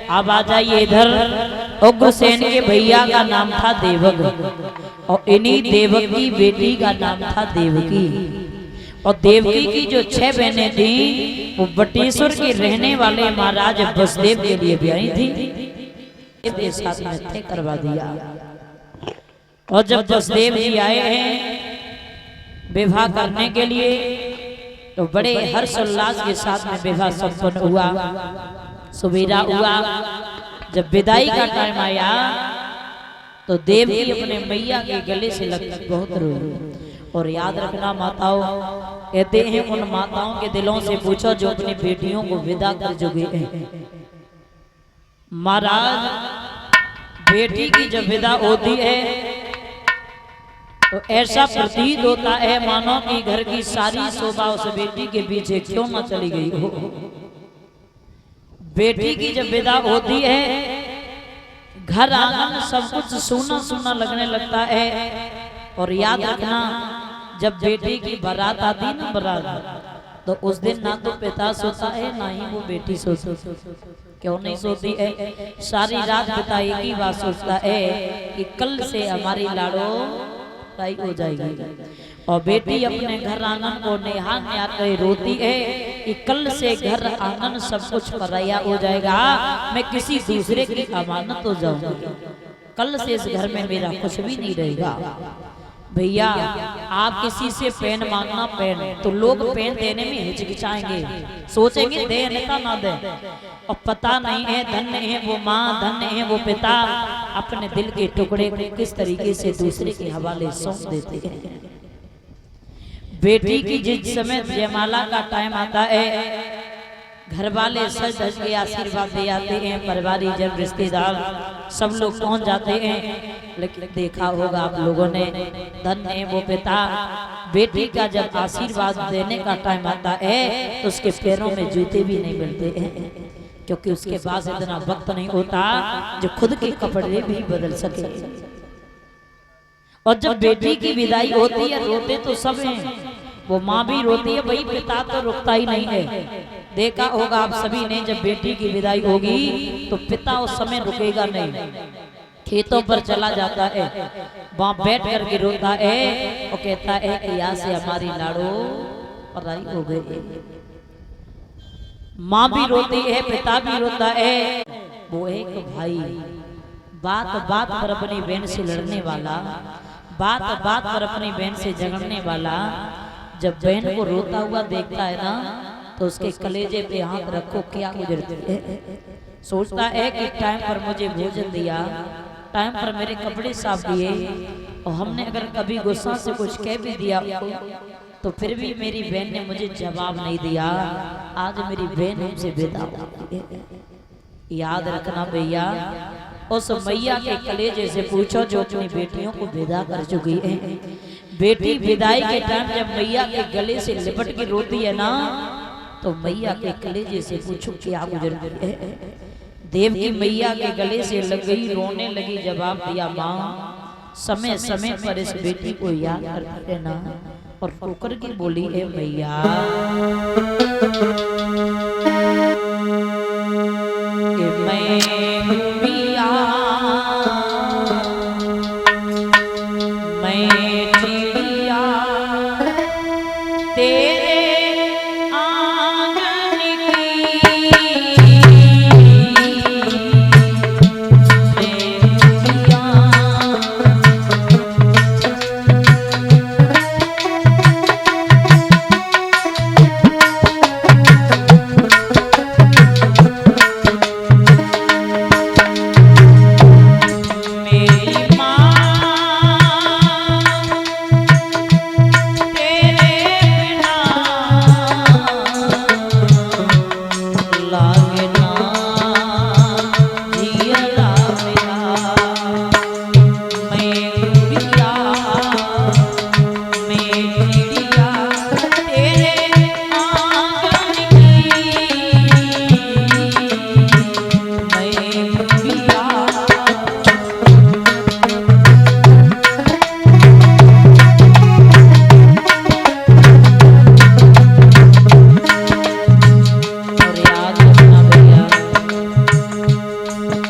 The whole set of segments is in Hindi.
अब आ जाइए इधर। उग्रसेन के भैया का नाम था देवक और इन्हीं देवक की बेटी का नाम था देवकी। और देवकी की जो 6 बहनें थी वो बटेश्वर के रहने वाले महाराज वसुदेव के लिए ब्याही थी। साथ में तय करवा दिया। और जब वसुदेव जी आए हैं विवाह करने के लिए तो बड़े हर्षोल्लास के साथ में विवाह संपन्न हुआ, सुबेरा हुआ। जब विदाई का टाइम आया तो देवकी अपने मैया के गले से लगकर बहुत रोई। और याद रखना माताओं, कहते हैं उन माताओं के दिलों से पूछो जो अपनी बेटियों को विदा कर चुके हैं। महाराज बेटी की जब विदा होती है तो ऐसा प्रतीत होता है मानो कि घर की सारी शोभा उस बेटी के पीछे क्यों न चली गई हो। बेटी की जब विदा होती है घर आंगन सब कुछ सूना सूना लगने लगता है। और याद रखना जब बेटी की बारात आती ना बारात तो उस दिन ना तो पिता सोता है ना ही वो बेटी सोती। क्यों नहीं सोती है? सारी रात पिता एक ही बात सोचता है कि कल से हमारी लाड़ो ताई हो जाएगी। और बेटी अपने घर आंगन को निहार निहार कर रोती है कि कल से घर आंगन सब कुछ पराया हो जाएगा, मैं किसी दूसरे की अमानत हो जाऊंगी, कल से इस घर में मेरा कुछ भी नहीं रहेगा। भैया आप किसी से पेन मांगना पेन तो लोग पेन देने में हिचकिचाएंगे, सोचेंगे दे नेता ना दे। और पता नहीं है धन्य है वो माँ, धन्य है वो पिता, अपने दिल के टुकड़े को किस तरीके से दूसरे के हवाले सौंप देते हैं। बेटी की जिस समय जयमाला का टाइम आता है घर वाले सज धज के आशीर्वाद दे आते हैं, परिवारी जब रिश्तेदार सब लोग पहुंच जाते हैं। लेकिन देखा होगा आप लोगों ने धन्य है वो पिता, बेटी का जब आशीर्वाद देने का टाइम आता है तो उसके पैरों में जूते भी नहीं मिलते हैं, क्योंकि उसके पास इतना वक्त नहीं होता जो खुद के कपड़े भी बदल सके। और जब बेटी की विदाई होती है रोते तो सब हैं, वो माँ भी रोती है, भाई पिता तो रुकता ही नहीं है। देखा होगा आप सभी ने जब बेटी की विदाई होगी तो पिता उस समय रुकेगा नहीं, खेतों पर चला जाता है, वहां बैठ करके रोता है और कहता है कि यहाँ से हमारी लाड़ो पराई हो गई। माँ भी रोती है, पिता भी रोता है। वो एक भाई बात बात पर अपनी बहन से लड़ने वाला, बात बात पर अपनी बहन से झगड़ने वाला, जब बहन को रोता हुआ देखता है ना तो उसके कलेजे पे हाथ रखो क्या गुजरती है। सोचता है कि टाइम पर मुझे भोजन दिया, टाइम पर मेरे कपड़े साफ किए, और हमने अगर कभी गुस्सा से कुछ कह भी दिया तो फिर भी मेरी बहन ने मुझे जवाब नहीं दिया। आज मेरी बहन हमसे विदा हो गई है। याद रखना भैया, उस मैया के कलेजे से पूछो जो अपनी बेटियों को विदा कर चुकी है। बेटी विदाई के टाइम जब मैया के गले से लिपट के रोती है ना तो मैया के कलेजे से पूछो क्या गुजरती है। देव की मैया के गले से लग गई, रोने लगी, जवाब दिया माँ समय समय पर इस बेटी को याद करते रहना। और ठोकर की बोली है मैया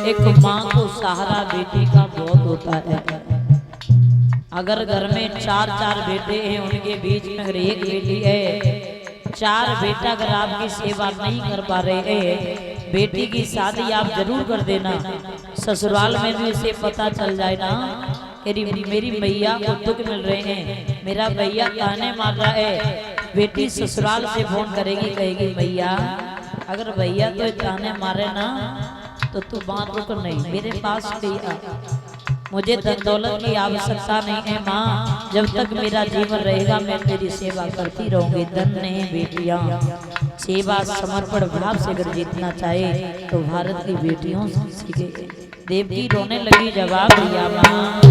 एक माँ को सहारा बेटी का बहुत होता है। अगर घर में चार चार बेटे हैं, उनके बीच में अगर एक बेटी है, चार बेटा अगर आपकी सेवा नहीं कर पा रहे हैं, बेटी की शादी आप जरूर कर देना। ससुराल में भी इसे पता चल जाए ना मेरी मैया को दुख मिल रहे हैं, मेरा भैया ताने मार रहा है, बेटी ससुराल से फोन करेगी, कहेगी भैया अगर भैया तो ताने मारे ना तो तू बात रुक नहीं, मेरे पास भी आ, मुझे धन दौलत की आवश्यकता नहीं है माँ, जब तक मेरा जीवन रहेगा मैं तेरी सेवा करती रहूंगी। धन्य है बेटियां, सेवा समर्पण भाव से अगर जीतना चाहे तो भारत की बेटियों से सीखे। देवकी रोने लगी, जवाब दिया माँ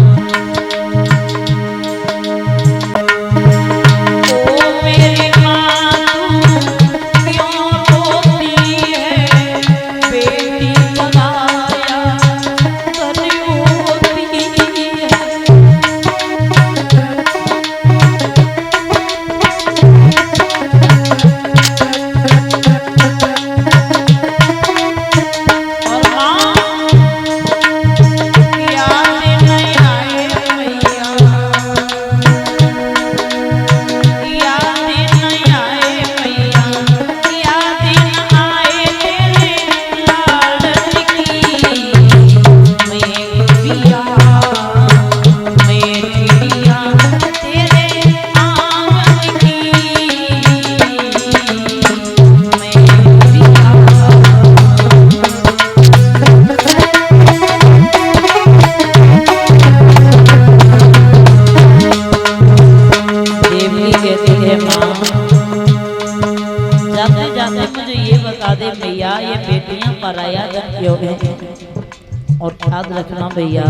और याद रखना भैया,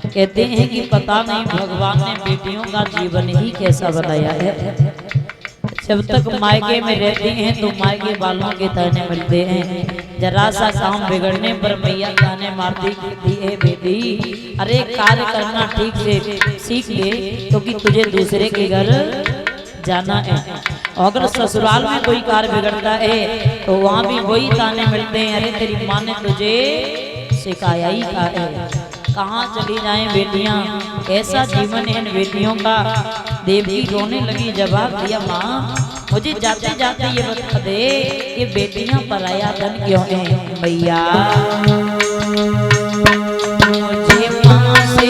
कहते हैं कि पता नहीं भगवान ने बेटियों का जीवन ही कैसा बनाया है। जब तक मायके में रहती हैं तो मायके वालों के ताने मिलते हैं, जरा सा काम बिगड़ने पर मैया ताने मारती है बेटी अरे कार्य करना ठीक से सीख ले, क्योंकि तुझे दूसरे के घर जाना है। अगर ससुराल में कोई कार्य बिगड़ता है तो वहाँ भी वही ताने मिलते हैं, अरे तेरी माँ ने तुझे सिखाया ही था है। कहाँ चली जाएं बेटियां, ऐसा जीवन है इन बेटियों का। देवी रोने लगी, जवाब दिया माँ मुझे जाते जाते ये बता दे ये बेटियां पराया धन क्यों है भैया। मुझे माँ से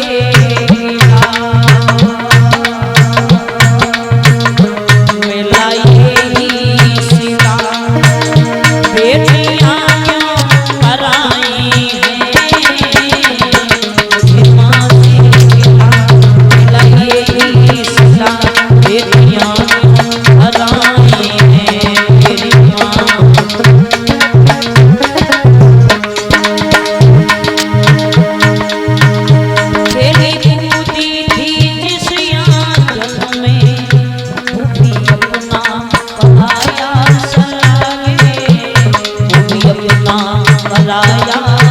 राया